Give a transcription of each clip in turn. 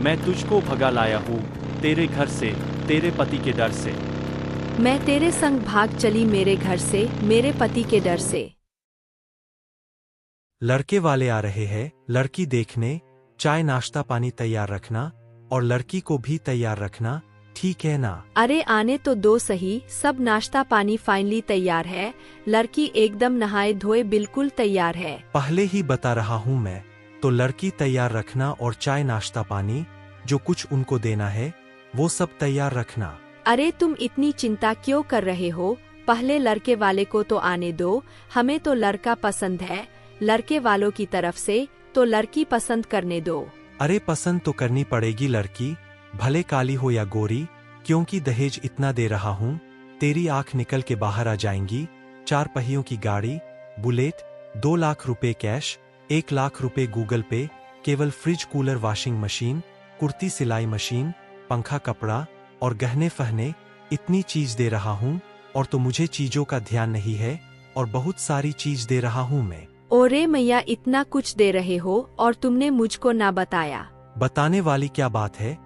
मैं तुझको भगा लाया हूँ तेरे घर से, तेरे पति के डर से। मैं तेरे संग भाग चली मेरे घर से, मेरे पति के डर से। लड़के वाले आ रहे हैं, लड़की देखने, चाय नाश्ता पानी तैयार रखना और लड़की को भी तैयार रखना, ठीक है ना? अरे आने तो दो सही, सब नाश्ता पानी फाइनली तैयार है। लड़की एकदम नहाए धोए बिल्कुल तैयार है। पहले ही बता रहा हूँ मैं, तो लड़की तैयार रखना और चाय नाश्ता पानी जो कुछ उनको देना है वो सब तैयार रखना। अरे तुम इतनी चिंता क्यों कर रहे हो? पहले लड़के वाले को तो आने दो, हमें तो लड़का पसंद है। लड़के वालों की तरफ से तो लड़की पसंद करने दो। अरे पसंद तो करनी पड़ेगी लड़की, भले काली हो या गोरी, क्योंकि दहेज इतना दे रहा हूँ तेरी आंख निकल के बाहर आ जाएंगी। 4 पहियों की गाड़ी, बुलेट, 2 लाख रुपए कैश, 1 लाख रुपए गूगल पे, केवल fridge cooler washing machine, kurti सिलाई मशीन, पंखा कपड़ा और गहने फहने, इतनी चीज दे रहा हूँ। और तो मुझे चीजों का ध्यान नहीं है और बहुत सारी चीज दे रहा हूँ मैं। ओरे मैया इतना कुछ दे रहे हो और तुमने मुझको ना बताया। बताने वाली क्या बात है,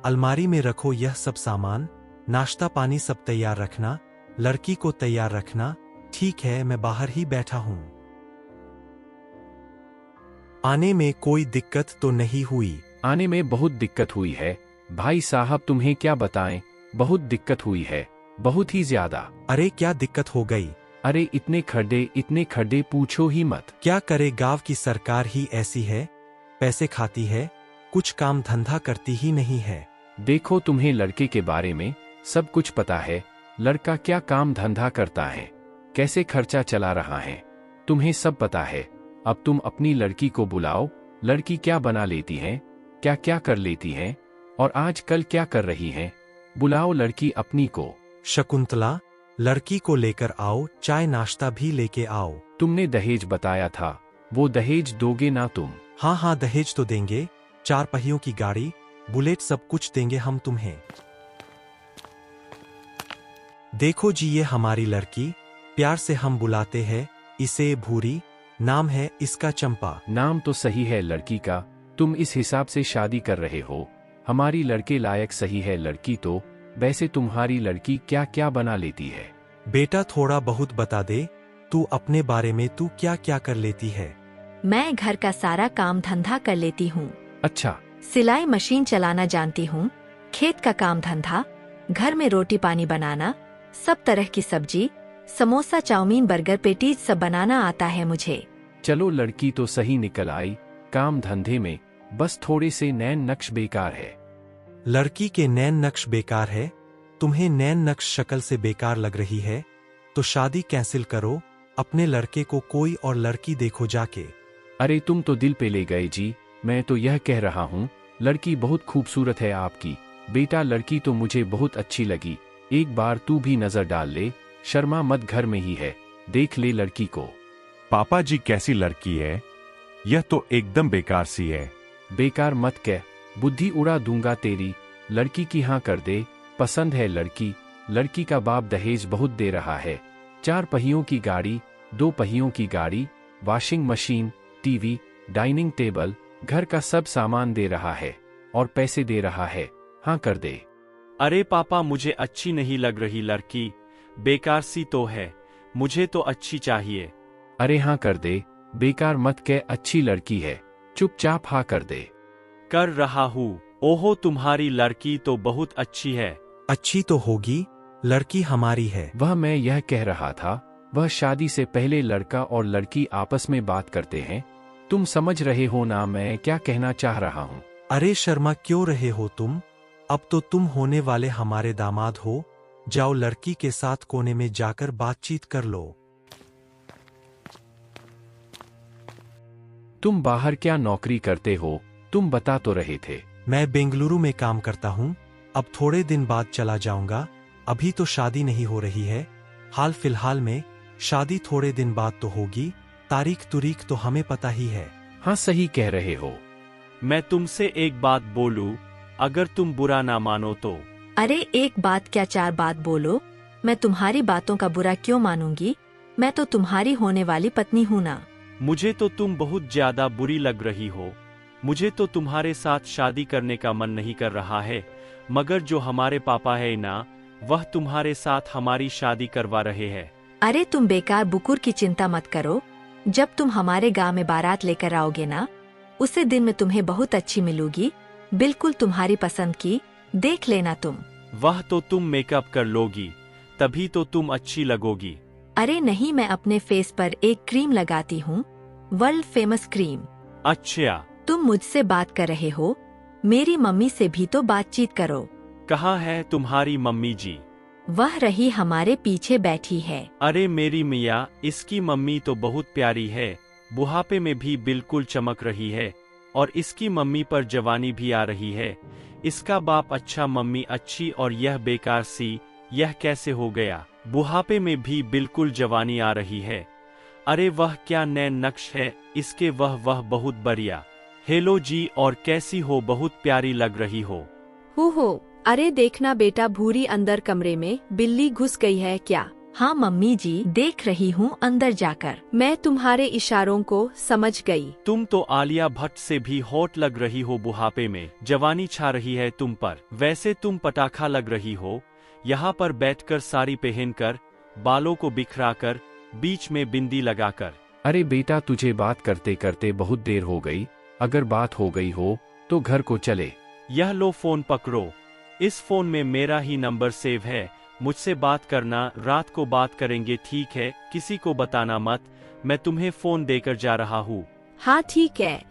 अलमारी में रखो यह सब सामान, नाश्ता पानी सब तैयार रखना, लड़की को तैयार रखना, ठीक है? मैं बाहर ही बैठा हूँ। आने में कोई दिक्कत तो नहीं हुई? आने में बहुत दिक्कत हुई है भाई साहब, तुम्हें क्या बताएं, बहुत दिक्कत हुई है, बहुत ही ज्यादा। अरे क्या दिक्कत हो गई? अरे इतने खड्डे पूछो ही मत। क्या करे, गांव की सरकार ही ऐसी है, पैसे खाती है, कुछ काम धंधा करती ही नहीं है। देखो तुम्हें लड़के के बारे में सब कुछ पता है, लड़का क्या काम धंधा करता है, कैसे खर्चा चला रहा है, तुम्हें सब पता है। अब तुम अपनी लड़की को बुलाओ, लड़की क्या बना लेती है, क्या क्या कर लेती है और आजकल क्या कर रही है, बुलाओ लड़की अपनी को। शकुंतला, लड़की को लेकर आओ, चाय नाश्ता भी लेके आओ। तुमने दहेज बताया था, वो दहेज दोगे ना तुम? हाँ हाँ दहेज तो देंगे, 4 पहियों की गाड़ी, बुलेट सब कुछ देंगे हम तुम्हें। देखो जी ये हमारी लड़की, प्यार से हम बुलाते हैं इसे भूरी, नाम है इसका चंपा। नाम तो सही है लड़की का, तुम इस हिसाब से शादी कर रहे हो, हमारी लड़के लायक सही है लड़की तो। वैसे तुम्हारी लड़की क्या क्या बना लेती है? बेटा थोड़ा बहुत बता दे, तू अपने बारे में, तू क्या क्या कर लेती है? मैं घर का सारा काम धंधा कर लेती हूँ। अच्छा। सिलाई मशीन चलाना जानती हूँ, खेत का काम धंधा, घर में रोटी पानी बनाना, सब तरह की सब्जी, समोसा चाउमीन बर्गर पेटीज सब बनाना आता है मुझे। चलो लड़की तो सही निकल आई, काम धंधे में बस थोड़े से नैन नक्श बेकार है। लड़की के नैन नक्श बेकार है? तुम्हें नैन नक्श शक्ल से बेकार लग रही है तो शादी कैंसिल करो, अपने लड़के को कोई और लड़की देखो जाके। अरे तुम तो दिल पे ले गए जी, मैं तो यह कह रहा हूँ लड़की बहुत खूबसूरत है आपकी। बेटा लड़की तो मुझे बहुत अच्छी लगी, एक बार तू भी नजर डाल ले, शर्मा मत, घर में ही है, देख ले लड़की को। पापा जी कैसी लड़की है, यह तो एकदम बेकार सी है। बेकार मत कह, बुद्धि उड़ा दूंगा तेरी, लड़की की हाँ कर दे, पसंद है लड़की। लड़की का बाप दहेज बहुत दे रहा है, 4 पहियों की गाड़ी, 2 पहियों की गाड़ी, washing machine, TV, dining table, घर का सब सामान दे रहा है और पैसे दे रहा है, हाँ कर दे। अरे पापा मुझे अच्छी नहीं लग रही लड़की, बेकार सी तो है, मुझे तो अच्छी चाहिए। अरे हाँ कर दे, बेकार मत कह, अच्छी लड़की है, चुपचाप हाँ कर दे। कर रहा हूँ। ओहो तुम्हारी लड़की तो बहुत अच्छी है। अच्छी तो होगी, लड़की हमारी है। वह मैं यह कह रहा था, वह शादी से पहले लड़का और लड़की आपस में बात करते हैं, तुम समझ रहे हो ना मैं क्या कहना चाह रहा हूँ? अरे शर्मा क्यों रहे हो तुम, अब तो तुम होने वाले हमारे दामाद हो, जाओ लड़की के साथ कोने में जाकर बातचीत कर लो। तुम बाहर क्या नौकरी करते हो, तुम बता तो रहे थे। मैं बेंगलुरु में काम करता हूँ, अब थोड़े दिन बाद चला जाऊंगा, अभी तो शादी नहीं हो रही है, हाल फिलहाल में, शादी थोड़े दिन बाद तो होगी, तारीख तुरीख तो हमें पता ही है। हाँ सही कह रहे हो। मैं तुमसे एक बात बोलूं, अगर तुम बुरा ना मानो तो? अरे एक बात क्या 4 बात बोलो, मैं तुम्हारी बातों का बुरा क्यों मानूंगी, मैं तो तुम्हारी होने वाली पत्नी हूँ ना। मुझे तो तुम बहुत ज्यादा बुरी लग रही हो, मुझे तो तुम्हारे साथ शादी करने का मन नहीं कर रहा है, मगर जो हमारे पापा है ना, वह तुम्हारे साथ हमारी शादी करवा रहे हैं। अरे तुम बेकार बुकुर की चिंता मत करो। जब तुम हमारे गांव में बारात लेकर आओगे ना, उसे दिन में तुम्हें बहुत अच्छी मिलूगी, बिल्कुल तुम्हारी पसंद की, देख लेना तुम। वह तो तुम मेकअप कर लोगी, तभी तो तुम अच्छी लगोगी। अरे नहीं, मैं अपने फेस पर एक क्रीम लगाती हूँ, वर्ल्ड फेमस क्रीम। अच्छा, तुम मुझसे बात कर रहे हो, मेरी मम्मी से भी तो बातचीत करो। कहाँ है तुम्हारी मम्मी जी? वह रही हमारे पीछे बैठी है। अरे मेरी मियाँ, इसकी मम्मी तो बहुत प्यारी है, बुढ़ापे में भी बिल्कुल चमक रही है, और इसकी मम्मी पर जवानी भी आ रही है। इसका बाप अच्छा, मम्मी अच्छी, और यह बेकार सी, यह कैसे हो गया? बुढ़ापे में भी बिल्कुल जवानी आ रही है। अरे वह क्या नैन नक्श है इसके, वह बहुत बढ़िया। हेलो जी, और कैसी हो? बहुत प्यारी लग रही हो। हो, अरे देखना बेटा, भूरी अंदर कमरे में बिल्ली घुस गई है क्या? हाँ मम्मी जी, देख रही हूँ अंदर जाकर। मैं तुम्हारे इशारों को समझ गई। तुम तो आलिया भट्ट से भी हॉट लग रही हो, बुढ़ापे में जवानी छा रही है तुम पर। वैसे तुम पटाखा लग रही हो, यहाँ पर बैठकर साड़ी पहनकर, बालों को बिखराकर, बीच में बिंदी लगाकर। अरे बेटा, तुझे बात करते करते बहुत देर हो गई, अगर बात हो गई हो तो घर को चले। यह लो फोन पकड़ो, इस फोन में मेरा ही नंबर सेव है, मुझसे बात करना, रात को बात करेंगे, ठीक है? किसी को बताना मत, मैं तुम्हें फोन देकर जा रहा हूँ। हाँ ठीक है।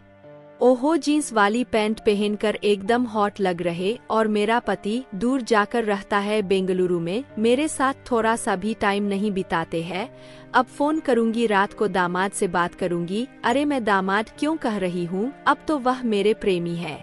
ओहो, जीन्स वाली पैंट पहनकर एकदम हॉट लग रहे, और मेरा पति दूर जाकर रहता है बेंगलुरु में, मेरे साथ थोड़ा सा भी टाइम नहीं बिताते हैं। अब फोन करूंगी, रात को दामाद से बात करूंगी। अरे मैं दामाद क्यों कह रही हूँ, अब तो वह मेरे प्रेमी है।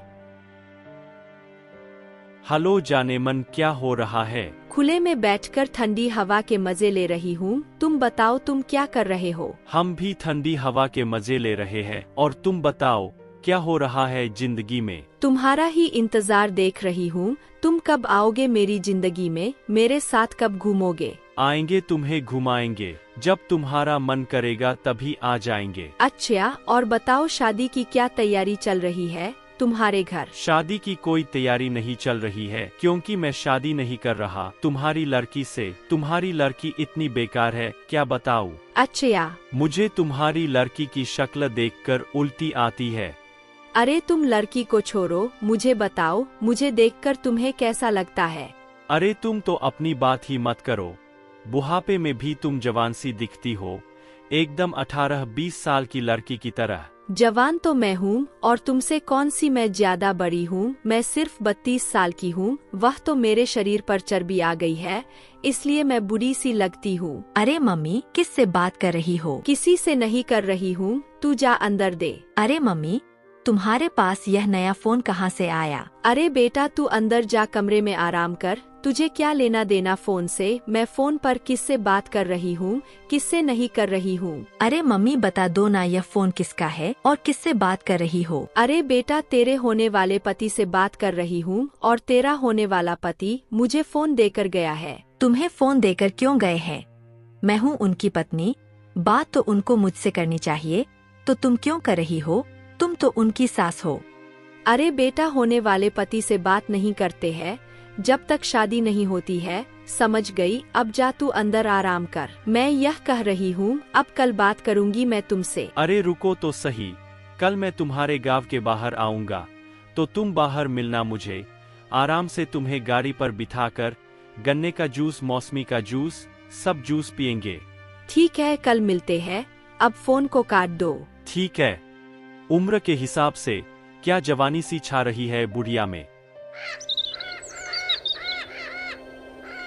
हेलो जाने मन, क्या हो रहा है? खुले में बैठकर ठंडी हवा के मजे ले रही हूँ। तुम बताओ, तुम क्या कर रहे हो? हम भी ठंडी हवा के मजे ले रहे हैं, और तुम बताओ क्या हो रहा है जिंदगी में? तुम्हारा ही इंतजार देख रही हूँ। तुम कब आओगे मेरी जिंदगी में? मेरे साथ कब घूमोगे? आएंगे, तुम्हें घुमाएंगे, जब तुम्हारा मन करेगा तभी आ जाएंगे। अच्छा, और बताओ शादी की क्या तैयारी चल रही है तुम्हारे घर? शादी की कोई तैयारी नहीं चल रही है, क्योंकि मैं शादी नहीं कर रहा तुम्हारी लड़की से। तुम्हारी लड़की इतनी बेकार है, क्या बताऊँ? अच्छा, मुझे तुम्हारी लड़की की शक्ल देखकर उल्टी आती है। अरे तुम लड़की को छोड़ो, मुझे बताओ, मुझे देखकर तुम्हें कैसा लगता है? अरे तुम तो अपनी बात ही मत करो, बुढ़ापे में भी तुम जवान सी दिखती हो, एकदम 18-20 साल की लड़की की तरह। जवान तो मैं हूँ, और तुमसे कौन सी मैं ज्यादा बड़ी हूँ? मैं सिर्फ 32 साल की हूँ। वह तो मेरे शरीर पर चर्बी आ गई है, इसलिए मैं बुढ़ी सी लगती हूँ। अरे मम्मी, किससे बात कर रही हो? किसी से नहीं कर रही हूँ, तू जा अंदर दे। अरे मम्मी, तुम्हारे पास यह नया फोन कहाँ से आया? अरे बेटा, तू अंदर जा, कमरे में आराम कर। तुझे क्या लेना देना फोन से? मैं फोन पर किससे बात कर रही हूँ, किससे नहीं कर रही हूँ? अरे मम्मी, बता दो ना, यह फोन किसका है और किससे बात कर रही हो? अरे बेटा, तेरे होने वाले पति से बात कर रही हूँ, और तेरा होने वाला पति मुझे फोन देकर गया है। तुम्हें फोन देकर क्यों गए हैं? मैं हूँ उनकी पत्नी, बात तो उनको मुझसे करनी चाहिए, तो तुम क्यों कर रही हो? तुम तो उनकी सास हो। अरे बेटा, होने वाले पति से बात नहीं करते हैं जब तक शादी नहीं होती है, समझ गई? अब जा तू अंदर आराम कर। मैं यह कह रही हूँ, अब कल बात करूँगी मैं तुमसे। अरे रुको तो सही, कल मैं तुम्हारे गांव के बाहर आऊँगा, तो तुम बाहर मिलना मुझे। आराम से तुम्हें गाड़ी पर बिठाकर गन्ने का जूस, मौसमी का जूस, सब जूस पियेंगे। ठीक है, कल मिलते हैं। अब फोन को काट दो। ठीक है। उम्र के हिसाब से क्या जवानी सी छा रही है बुढ़िया में।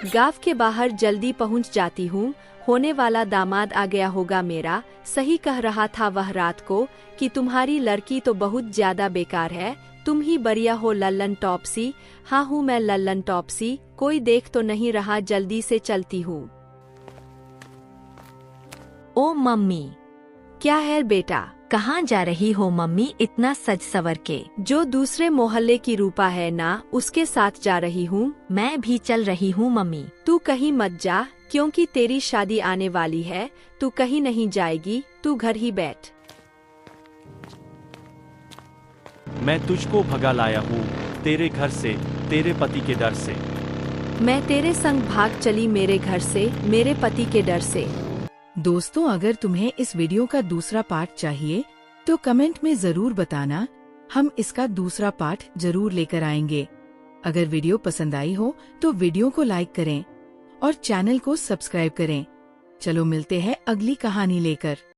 गांव के बाहर जल्दी पहुंच जाती हूँ। होने वाला दामाद आ गया होगा मेरा। सही कह रहा था वह रात को कि तुम्हारी लड़की तो बहुत ज्यादा बेकार है, तुम ही बढ़िया हो लल्लन टॉपसी। हाँ हूँ मैं लल्लन टॉपसी, कोई देख तो नहीं रहा, जल्दी से चलती हूँ। ओ मम्मी। क्या है बेटा? कहाँ जा रही हो मम्मी इतना सज सवर के? जो दूसरे मोहल्ले की रूपा है ना, उसके साथ जा रही हूँ। मैं भी चल रही हूँ मम्मी। तू कहीं मत जा, क्योंकि तेरी शादी आने वाली है। तू कहीं नहीं जाएगी, तू घर ही बैठ। मैं तुझको भगा लाया हूँ तेरे घर से, तेरे पति के डर से। मैं तेरे संग भाग चली मेरे घर से, मेरे पति के डर से। दोस्तों, अगर तुम्हें इस वीडियो का दूसरा पार्ट चाहिए तो कमेंट में जरूर बताना, हम इसका दूसरा पार्ट जरूर लेकर आएंगे। अगर वीडियो पसंद आई हो तो वीडियो को लाइक करें और चैनल को सब्सक्राइब करें। चलो मिलते हैं अगली कहानी लेकर।